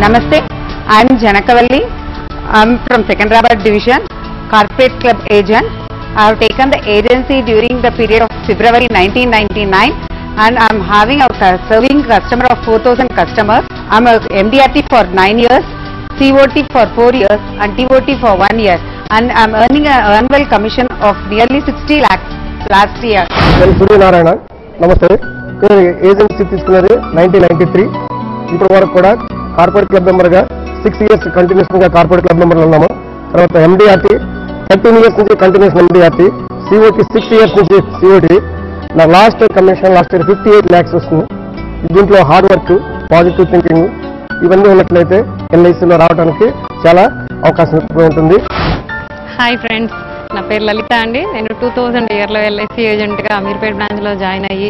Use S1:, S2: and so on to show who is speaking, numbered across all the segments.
S1: Namaste, I am Janakavalli. I am from Secunderabad division, corporate club agent. I have taken the agency during the period of February 1999 and I am having a serving customer of 4,000 customers. I am a MDRT for 9 years, COT for 4 years and TOT for 1 year, and I am earning an annual commission of nearly 60 lakhs last year.
S2: Surya Narayana, Namaste. Agency తీసుకున్నది 1993. ఇప్పటి వరకు కూడా corporate club మెంబర్గా 6 years కంటిన్యూస్గా corporate club మెంబర్లు ఉన్నాము. తర్వాత MDRT 13 years నుంచి కంటిన్యూస్ MDRT, COT 6 years నుంచి COT. నా last commission last year 58 lakhs వస్తుంది. దీంట్లో హార్డ్ వర్క్, పాజిటివ్ థింకింగ్ ఇవన్నీ ఉన్నట్లయితే LICలో రావడానికి చాలా అవకాశం ఎక్కువ ఉంటుంది.
S3: హాయ్ ఫ్రెండ్స్, నా పేరు లలిత అండి. నేను 2000 ఇయర్లో LIC ఏజెంట్గా అమీర్పేట్ బ్రాంచ్లో జాయిన్ అయ్యి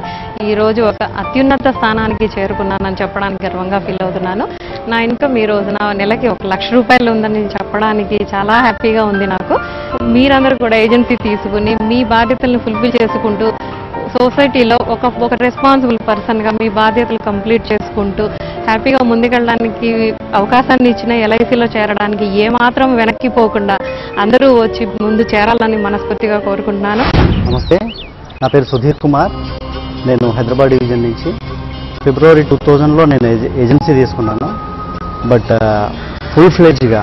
S3: ఈరోజు ఒక అత్యున్నత స్థానానికి చేరుకున్నానని చెప్పడానికి గర్వంగా ఫీల్ అవుతున్నాను. నా ఇన్కమ్ ఈ రోజున నెలకి 1 లక్ష రూపాయలు ఉందని చెప్పడానికి చాలా హ్యాపీగా ఉంది నాకు. మీరందరూ కూడా ఏజెన్సీ తీసుకుని మీ బాధ్యతలను ఫుల్ఫిల్ చేసుకుంటూ సొసైటీలో ఒక రెస్పాన్సిబుల్ పర్సన్గా మీ బాధ్యతలు కంప్లీట్ చేసుకుంటూ హ్యాపీగా ముందుకెళ్ళడానికి అవకాశాన్ని ఇచ్చిన LICలో చేరడానికి ఏమాత్రం వెనక్కిపోకుండా అందరూ వచ్చి ముందు చేరాలని మనస్ఫూర్తిగా కోరుకుంటున్నాను.
S4: నమస్తే, నా పేరు సుధీర్ కుమార్. నేను హైదరాబాద్ డివిజన్ నుంచి ఫిబ్రవరి 2000లో నేను ఏజెన్సీ తీసుకున్నాను. బట్ ఫుల్ ఫ్లెడ్జ్గా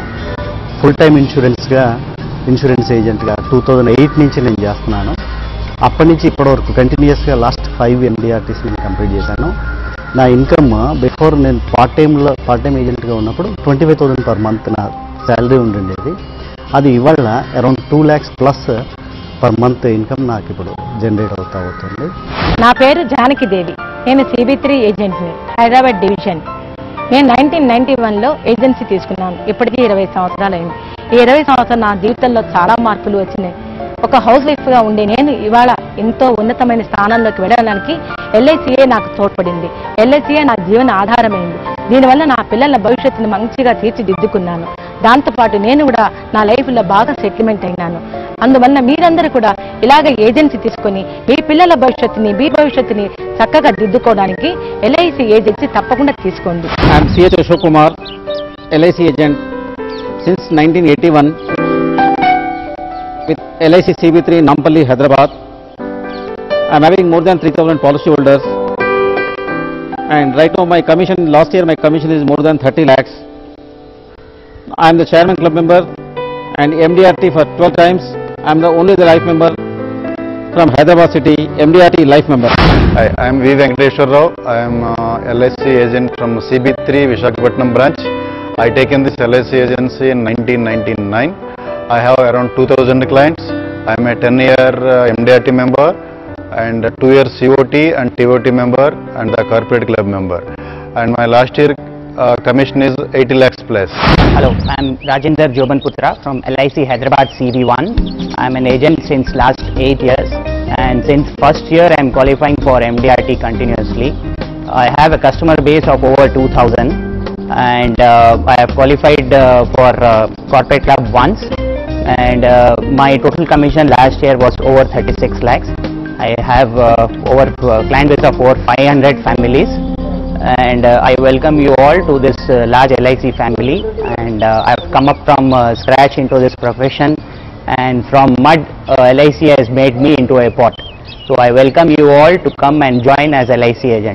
S4: ఫుల్ టైమ్ ఇన్సూరెన్స్ ఏజెంట్గా 2008 నుంచి నేను చేస్తున్నాను. అప్పటి నుంచి ఇప్పటివరకు కంటిన్యూస్గా లాస్ట్ 5 MDRTs నేను కంప్లీట్ చేశాను. నా ఇన్కమ్ బిఫోర్ నేను పార్ట్ టైం ఏజెంట్గా ఉన్నప్పుడు 25,000 per month నా శాలరీ ఉండిండేది. అది ఇవాళ around 2 lakhs plus per month income నాకు ఇప్పుడు జనరేట్ అవుతుంది.
S5: నా పేరు జానకి దేవి. నేను CB3 ఏజెంట్ని, హైదరాబాద్ డివిజన్. నేను 1991లో ఏజెన్సీ తీసుకున్నాను. ఇప్పటికీ 20 సంవత్సరాలు అయింది. ఈ 20 సంవత్సరాలు నా జీవితంలో చాలా మార్పులు వచ్చినాయి. ఒక హౌస్ వైఫ్గా ఉండి నేను ఇవాళ ఎంతో ఉన్నతమైన స్థానంలోకి వెళ్ళడానికి LICయే నాకు తోడ్పడింది. LICయే నా జీవన ఆధారమైంది. దీనివల్ల నా పిల్లల భవిష్యత్తును మంచిగా తీర్చిదిద్దుకున్నాను. దాంతోపాటు నేను కూడా నా లైఫ్లో బాగా సెటిల్మెంట్ అయినాను. అందువల్ల మీరందరూ కూడా ఇలాగ ఏజెన్సీ తీసుకొని మీ పిల్లల భవిష్యత్తుని చక్కగా దిద్దుకోవడానికి LIC ఏజెన్సీ తప్పకుండా తీసుకోండి.
S6: I'm CH Ashok Kumar, LIC agent since 1981 with LIC CB3 Nampalli, Hyderabad. I am having more than 3,000 policy holders, and right now my commission, last year my commission is more than 30 lakhs. I am the chairman club member and MDRT for 12 times. I am the only life member from Hyderabad city, MDRT life member.
S7: Hi, I am V. Venkateshwar Rao. I am LIC agent from CB3 Visakhapatnam branch. I taken this LIC agency in 1999. I have around 2,000 clients. I am a 10-year MDRT member and 2-year COT and TOT member and the corporate club member. And my last year commission is 80 lakhs plus.
S8: Hello, I am Rajendra Jobanputra from LIC Hyderabad CB1. I am an agent since last 8 years, and since first year I am qualifying for MDRT continuously. I have a customer base of over 2,000 and I have qualified for corporate club once, and my total commission last year was over 36 lakhs. I have over client base of over 500 families, and I welcome you all to this large LIC family. And I have come up from scratch into this profession, and from mud LIC has made me into a pot. So I welcome you all to come and join as LIC agent.